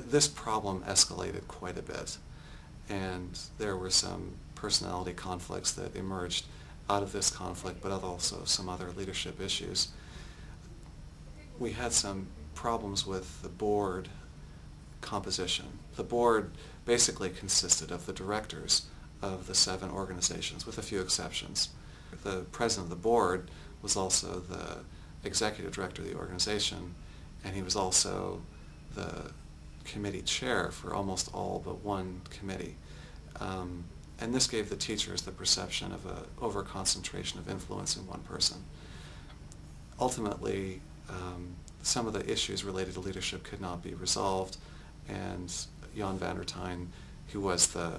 This problem escalated quite a bit, and there were some personality conflicts that emerged out of this conflict, but also some other leadership issues. We had some problems with the board composition. The board basically consisted of the directors of the 7 organizations, with a few exceptions. The president of the board was also the executive director of the organization, and he was also the committee chair for almost all but one committee. And this gave the teachers the perception of an over-concentration of influence in one person. Ultimately, some of the issues related to leadership could not be resolved, and Jan van der Tijn, who was the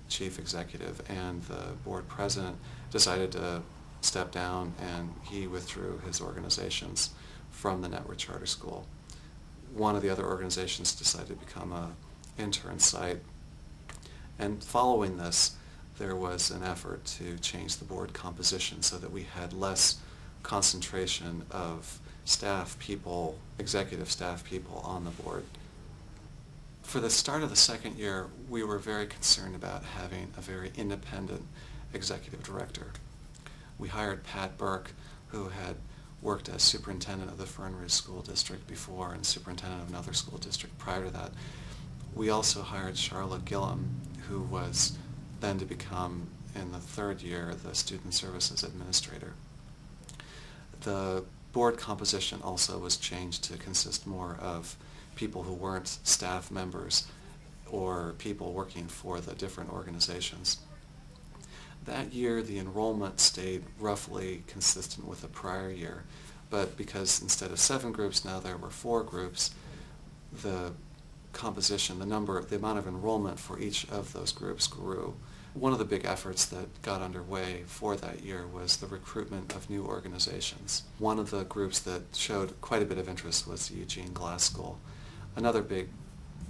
chief executive and the board president, decided to step down, and he withdrew his organizations from the Network Charter School. One of the other organizations decided to become an intern site, and following this, there was an effort to change the board composition so that we had less concentration of staff people, executive staff people on the board. For the start of the second year, we were very concerned about having a very independent executive director. We hired Pat Burke, who had worked as superintendent of the Fern Ridge School District before and superintendent of another school district prior to that. We also hired Charlotte Gillum, who was then to become, in the third year, the Student Services Administrator. The board composition also was changed to consist more of people who weren't staff members or people working for the different organizations. That year, the enrollment stayed roughly consistent with the prior year, but because instead of 7 groups, now there were 4 groups, the composition, the amount of enrollment for each of those groups grew. One of the big efforts that got underway for that year was the recruitment of new organizations. One of the groups that showed quite a bit of interest was the Eugene Glass School. Another big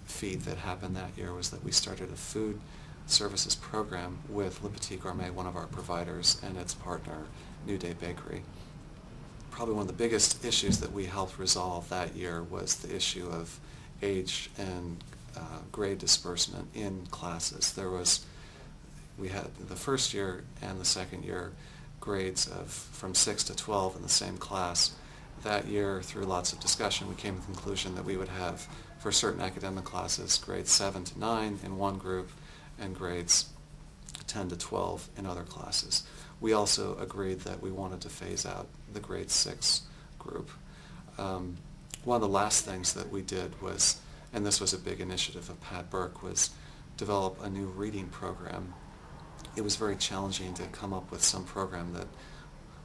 feat that happened that year was that we started a food services program with Le Petit Gourmet, one of our providers, and its partner, New Day Bakery. Probably one of the biggest issues that we helped resolve that year was the issue of age and grade disbursement in classes. We had the first year and the second year grades from 6 to 12 in the same class. That year, through lots of discussion, we came to the conclusion that we would have, for certain academic classes, grades 7 to 9 in one group and grades 10 to 12 in other classes. We also agreed that we wanted to phase out the grade 6 group. One of the last things that we did was, and this was a big initiative of Pat Burke, was develop a new reading program. It was very challenging to come up with some program that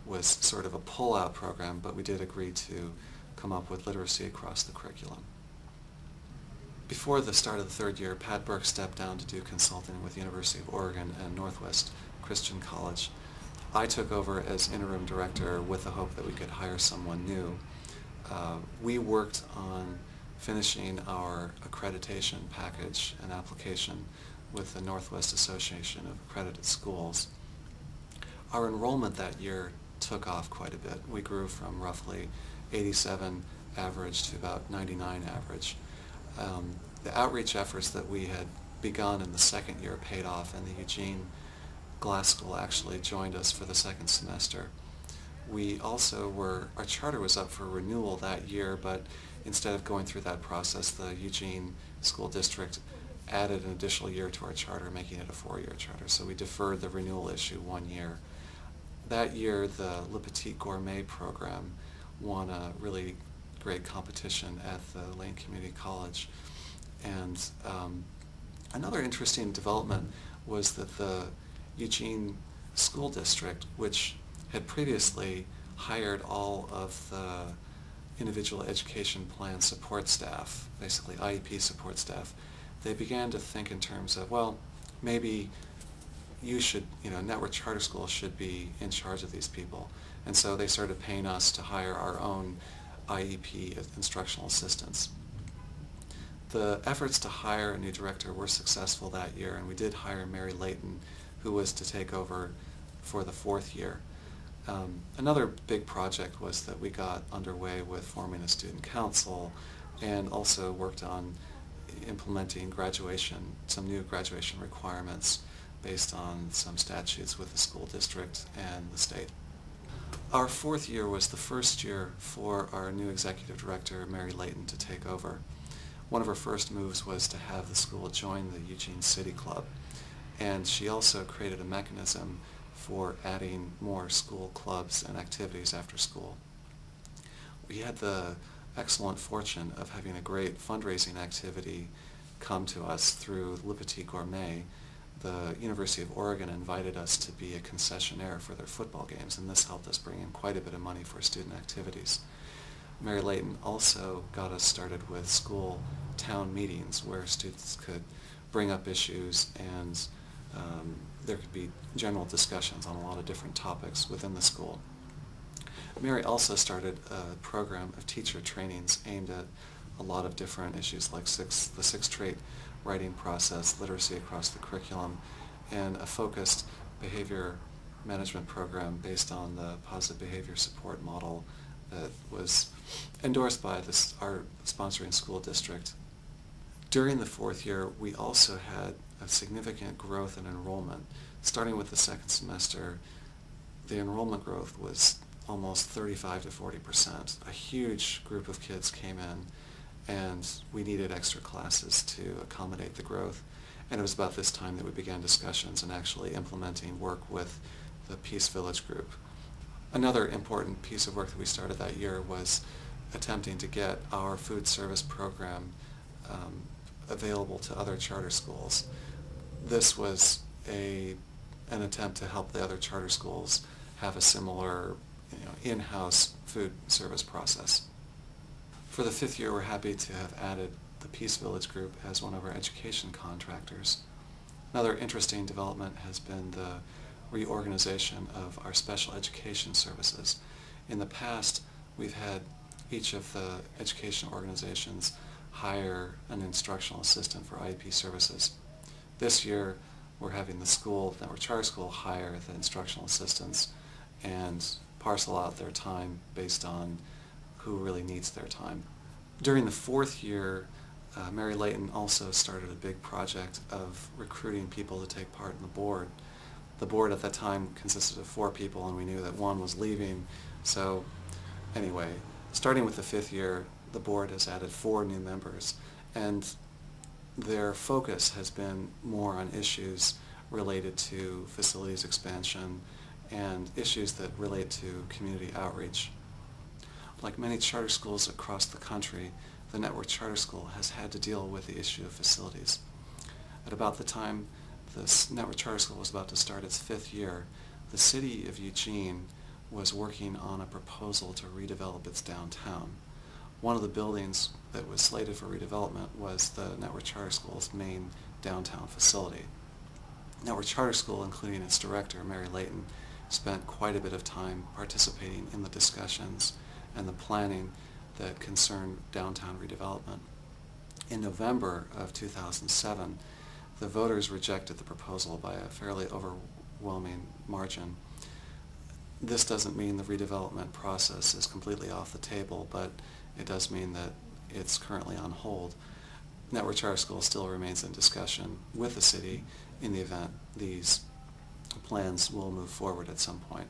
was sort of a pull-out program, but we did agree to come up with literacy across the curriculum. Before the start of the third year, Pat Burke stepped down to do consulting with the University of Oregon and Northwest Christian College. I took over as interim director with the hope that we could hire someone new. We worked on finishing our accreditation package and application with the Northwest Association of Accredited Schools. Our enrollment that year took off quite a bit. We grew from roughly 87 average to about 99 average. The outreach efforts that we had begun in the second year paid off, and the Eugene Glass School actually joined us for the second semester. We also our charter was up for renewal that year, but instead of going through that process, the Eugene School District added an additional year to our charter, making it a 4-year charter. So we deferred the renewal issue 1 year. That year, the Le Petit Gourmet program won a really great competition at the Lane Community College. And another interesting development was that the Eugene School District, which had previously hired all of the individual education plan support staff, basically IEP support staff, they began to think in terms of, well, maybe Network Charter School should be in charge of these people. And so they started paying us to hire our own IEP instructional assistants. The efforts to hire a new director were successful that year, and we did hire Mary Layton, who was to take over for the 4th year. Another big project was that we got underway with forming a student council and also worked on implementing some new graduation requirements based on some statutes with the school district and the state. Our fourth year was the first year for our new executive director, Mary Layton, to take over. One of her first moves was to have the school join the Eugene City Club, and she also created a mechanism for adding more school clubs and activities after school. We had the excellent fortune of having a great fundraising activity come to us through Le Petit Gourmet. The University of Oregon invited us to be a concessionaire for their football games, and this helped us bring in quite a bit of money for student activities. Mary Layton also got us started with school town meetings where students could bring up issues, and there could be general discussions on a lot of different topics within the school. Mary also started a program of teacher trainings aimed at a lot of different issues like the sixth trait writing process, literacy across the curriculum, and a focused behavior management program based on the positive behavior support model that was endorsed by our sponsoring school district. During the fourth year, we also had a significant growth in enrollment. Starting with the second semester, the enrollment growth was almost 35 to 40%. A huge group of kids came in, and we needed extra classes to accommodate the growth. And it was about this time that we began discussions and actually implementing work with the Peace Village group. Another important piece of work that we started that year was attempting to get our food service program available to other charter schools. This was an attempt to help the other charter schools have a similar in-house food service process. For the fifth year, we're happy to have added the Peace Village group as one of our education contractors. Another interesting development has been the reorganization of our special education services. In the past, we've had each of the education organizations hire an instructional assistant for IEP services. This year, we're having the school, Network Charter School, hire the instructional assistants and parcel out their time based on who really needs their time. During the fourth year, Mary Layton also started a big project of recruiting people to take part in the board. The board at that time consisted of 4 people, and we knew that one was leaving. So anyway, starting with the fifth year, the board has added 4 new members, and their focus has been more on issues related to facilities expansion and issues that relate to community outreach. Like many charter schools across the country, the Network Charter School has had to deal with the issue of facilities. At about the time this Network Charter School was about to start its 5th year, the city of Eugene was working on a proposal to redevelop its downtown. One of the buildings that was slated for redevelopment was the Network Charter School's main downtown facility. Network Charter School, including its director, Mary Layton, spent quite a bit of time participating in the discussions and the planning that concerned downtown redevelopment. In November of 2007, the voters rejected the proposal by a fairly overwhelming margin. This doesn't mean the redevelopment process is completely off the table, but it does mean that it's currently on hold. Network Charter School still remains in discussion with the city in the event these plans will move forward at some point.